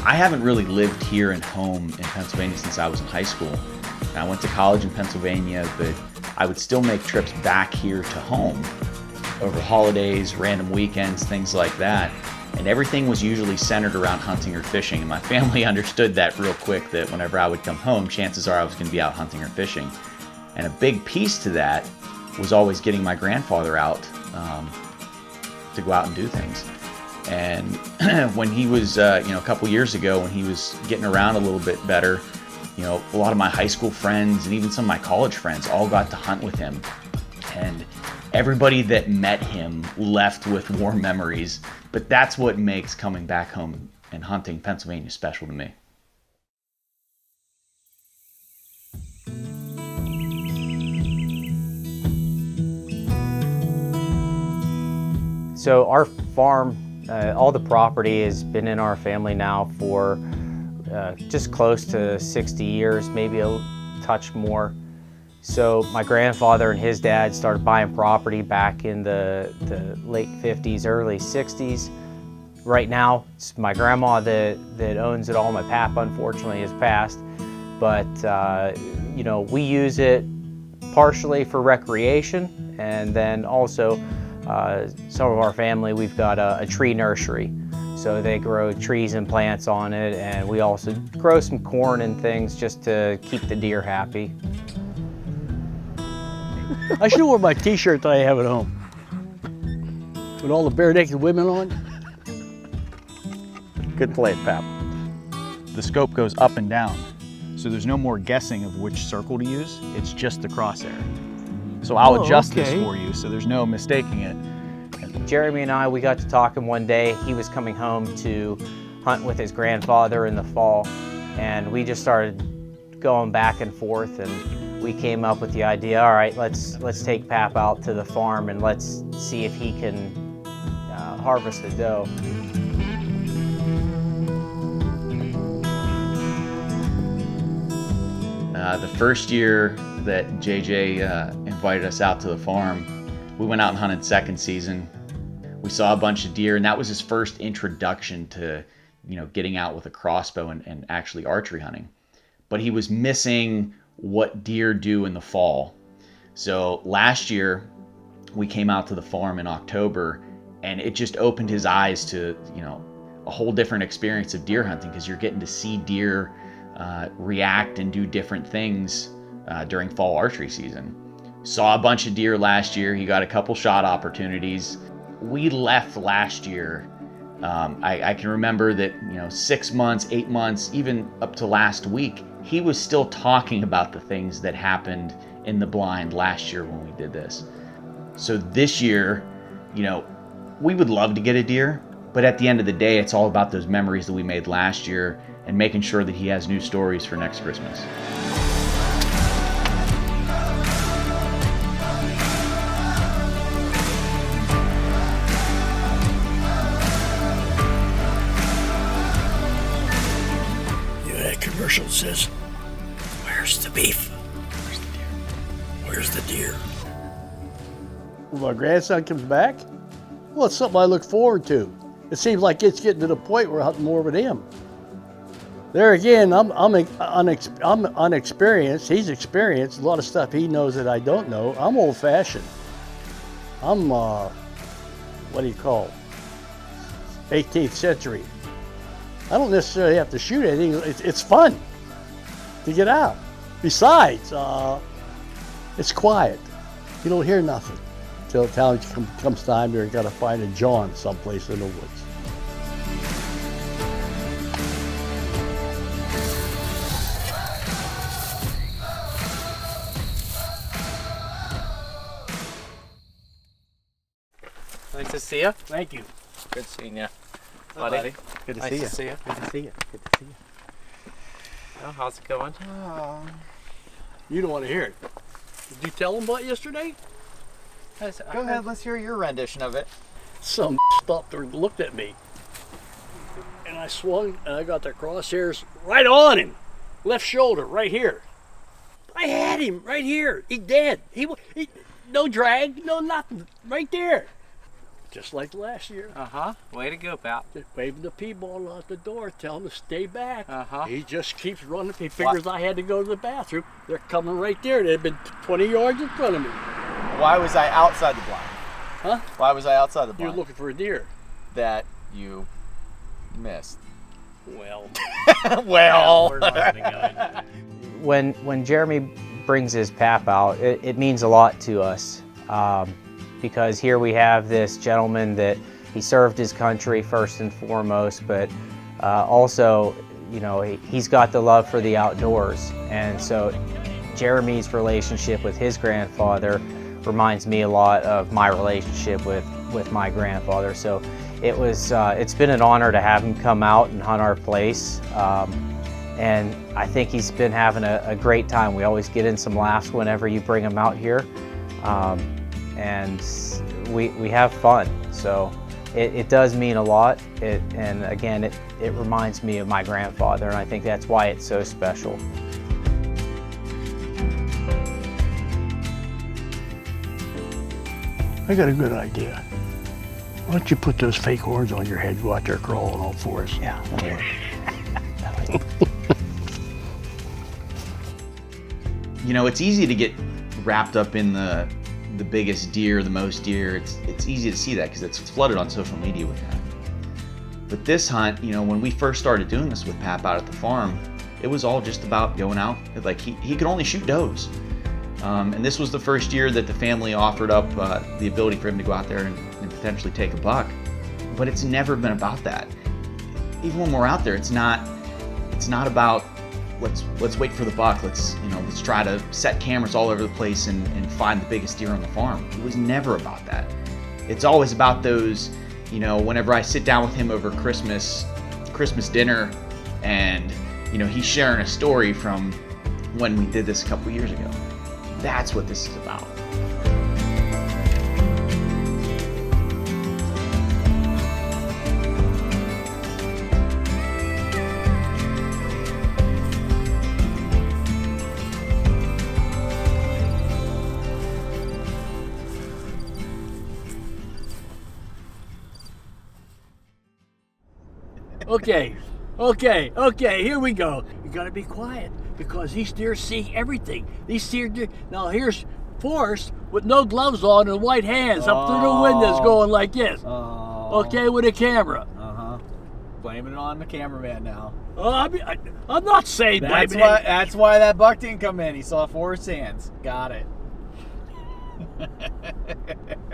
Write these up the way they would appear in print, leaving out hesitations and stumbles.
I haven't really lived here and home in Pennsylvania since I was in high school. And I went to college in Pennsylvania, but I would still make trips back here to home over holidays, random weekends, things like that. And everything was usually centered around hunting or fishing. And my family understood that real quick, that whenever I would come home, chances are I was going to be out hunting or fishing. And a big piece to that was always getting my grandfather out to go out and do things. And when he was, a couple years ago, when he was getting around a little bit better, a lot of my high school friends and even some of my college friends all got to hunt with him. And everybody that met him left with warm memories. But that's what makes coming back home and hunting Pennsylvania special to me. So our farm, all the property has been in our family now for just close to 60 years, maybe a touch more. So my grandfather and his dad started buying property back in the late 50s, early 60s. Right now, it's my grandma that owns it all. My papa, unfortunately, has passed. But, we use it partially for recreation, and then also some of our family, we've got a tree nursery. So they grow trees and plants on it, and we also grow some corn and things just to keep the deer happy. I should wear my t-shirt that I have at home with all the bare naked women on. Good play, Pap. The scope goes up and down, so there's no more guessing of which circle to use. It's just the crosshair. So I'll adjust this for you, so there's no mistaking it. Jeremy and I, we got to talking one day. He was coming home to hunt with his grandfather in the fall, and we just started going back and forth, and we came up with the idea, all right, let's take Pap out to the farm and let's see if he can harvest the doe. The first year that JJ invited us out to the farm, we went out and hunted second season. We saw a bunch of deer, and that was his first introduction to, getting out with a crossbow and actually archery hunting. But he was missing what deer do in the fall. So last year, we came out to the farm in October, and it just opened his eyes to, a whole different experience of deer hunting, because you're getting to see deer react and do different things during fall archery season. Saw a bunch of deer last year. He got a couple shot opportunities. We left last year. I can remember that, 6 months, 8 months, even up to last week, he was still talking about the things that happened in the blind last year when we did this. So this year, we would love to get a deer, but at the end of the day, it's all about those memories that we made last year and making sure that he has new stories for next Christmas. That commercial says, "Where's the beef? Where's the deer? Where's the deer?" When my grandson comes back, well, it's something I look forward to. It seems like it's getting to the point where I'm hunting more with him. There again, I'm unexperienced. He's experienced. A lot of stuff he knows that I don't know. I'm old-fashioned. I'm, 18th century. I don't necessarily have to shoot anything. It's fun to get out. Besides, it's quiet. You don't hear nothing until the time comes time you're got to find a John someplace in the woods. Nice to see you. Thank you. Good seeing you. Hi, buddy. Good to Nice see you. to see you. Good to see you. Good to see you. Oh, how's it going? You don't want to hear it. Did you tell him about yesterday? Go ahead, let's hear your rendition of it. Some stopped and looked at me. And I swung and I got the crosshairs right on him. Left shoulder, right here. I had him right here. He dead. He no drag, no nothing. Right there. just like last year. Way to go, pal. Just waving the P-ball out the door, telling him to stay back. Uh-huh. He just keeps running. He figures I had to go to the bathroom. They're coming right there. They've been 20 yards in front of me. Why was I outside the blind? Huh? Why was I outside the You're blind? looking for a deer. That you missed. Well. Well. When Jeremy brings his pap out, it means a lot to us because here we have this gentleman that he served his country first and foremost, but also, you know, he's got the love for the outdoors. And so Jeremy's relationship with his grandfather reminds me a lot of my relationship with my grandfather. So it's been an honor to have him come out and hunt our place. And I think he's been having a great time. We always get in some laughs whenever you bring him out here. And we have fun. So it does mean a lot. And again, it reminds me of my grandfather, and I think that's why it's so special. I got a good idea. Why don't you put those fake horns on your head, go out there crawling all fours? Yeah. You know, it's easy to get wrapped up in the biggest deer, the most deer. It's easy to see that because it's flooded on social media with that. But this hunt, you know, when we first started doing this with Pap out at the farm, it was all just about going out. Like he could only shoot does. And this was the first year that the family offered up the ability for him to go out there and potentially take a buck. But it's never been about that. Even when we're out there, it's not about let's wait for the buck. Let's try to set cameras all over the place and find the biggest deer on the farm. It was never about that. It's always about those, you know, whenever I sit down with him over Christmas dinner, and you know, he's sharing a story from when we did this a couple years ago. That's what this is about. Okay, here we go. You gotta be quiet because these deer see everything. These deer, now here's Forrest with no gloves on and white hands up through the windows going like this. Okay, with a camera. Blaming it on the cameraman now. I'm not saying That's blaming why. That's why that buck didn't come in. He saw Forrest's hands. Got it.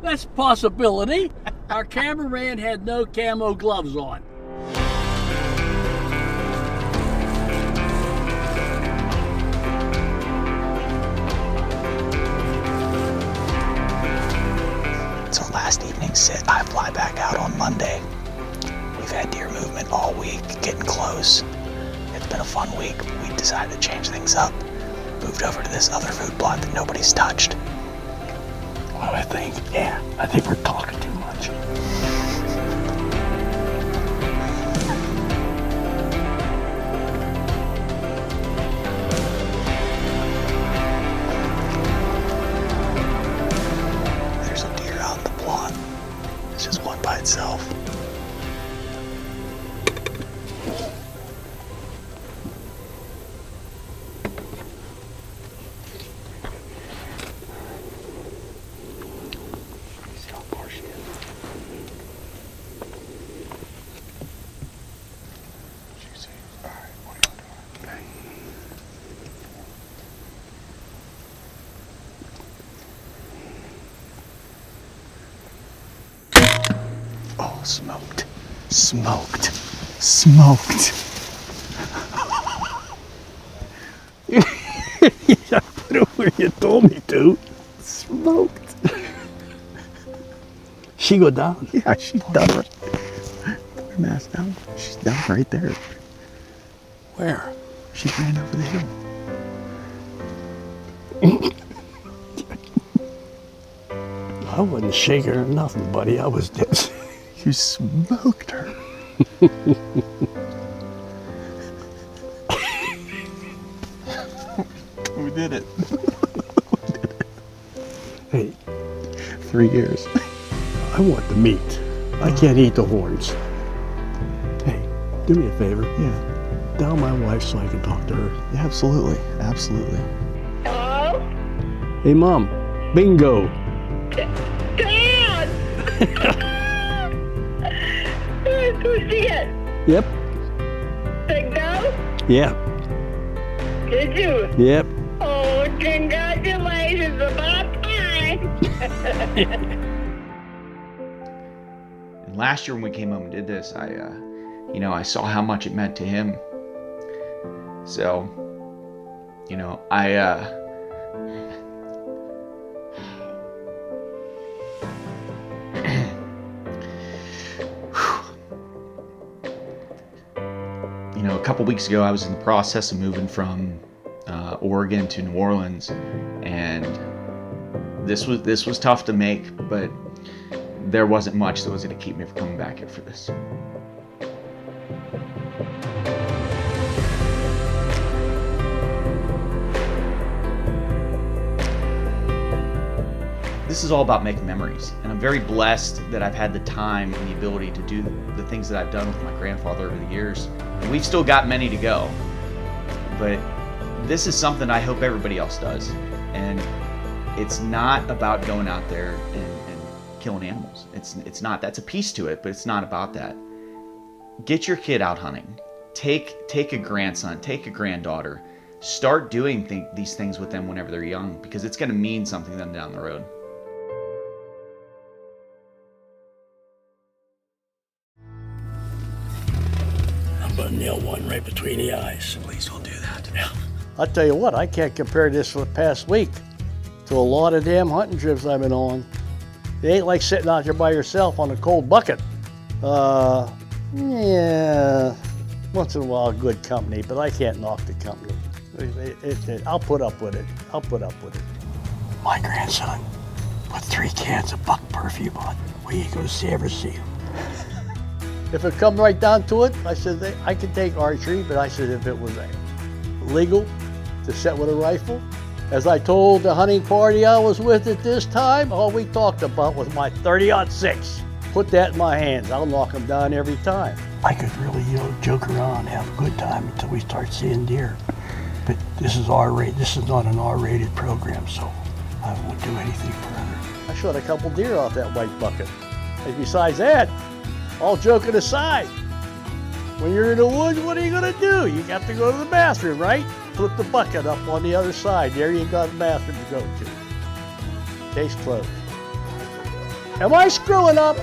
That's a possibility. Our cameraman had no camo gloves on. So last evening's sit, I fly back out on Monday. We've had deer movement all week, getting close. It's been a fun week. We decided to change things up. Moved over to this other food plot that nobody's touched. Well, I think we're talking too much. There's a deer out in the plot. It's just one by itself. Oh, smoked. Smoked. Smoked. Yeah, put it where you told me to. Smoked. She go down. Yeah, she's done. Put her mask down. She's down right there. Where? She ran over the hill. I wasn't shaking or nothing, buddy. I was just. You smoked her. We did it. Hey, 3 years. I I want the meat. I can't eat the horns. Hey, do me a favor. Yeah, Dial my wife so I can talk to her. absolutely, absolutely. Hello? Hey, Mom. Bingo. Dad! Who'd you get? Yep. Bingo? Yeah. Did you? Yep. Oh, congratulations, about time! And last year when we came home and did this, I saw how much it meant to him. So, a couple weeks ago, I was in the process of moving from Oregon to New Orleans, and this was tough to make, but there wasn't much that was going to keep me from coming back here for this. This is all about making memories, and I'm very blessed that I've had the time and the ability to do the things that I've done with my grandfather over the years. And we've still got many to go, but this is something I hope everybody else does. And it's not about going out there and killing animals. It's not. That's a piece to it, but it's not about that. Get your kid out hunting. Take a grandson, take a granddaughter. Start doing these things with them whenever they're young, because it's going to mean something to them down the road. I'm gonna nail one right between the eyes. Please don't do that. Yeah. I'll tell you what, I can't compare this for the past week to a lot of damn hunting trips I've been on. It ain't like sitting out there by yourself on a cold bucket. Yeah, once in a while good company, but I can't knock the company. I'll put up with it. I'll put up with it. My grandson put 3 cans of Buck perfume on. Where you go to ever see him? If it come right down to it, I said, I could take archery, but I said if it was legal to set with a rifle, as I told the hunting party I was with at this time, all we talked about was my 30-06. Put that in my hands, I'll knock them down every time. I could really, joke around and have a good time until we start seeing deer. But this is R-rated, this is not an R-rated program, so I won't do anything further. I shot a couple deer off that white bucket. And besides that, all joking aside, when you're in the woods, what are you gonna do? You got to go to the bathroom, right? Flip the bucket up on the other side. There you got the bathroom to go to. Case closed. Am I screwing up?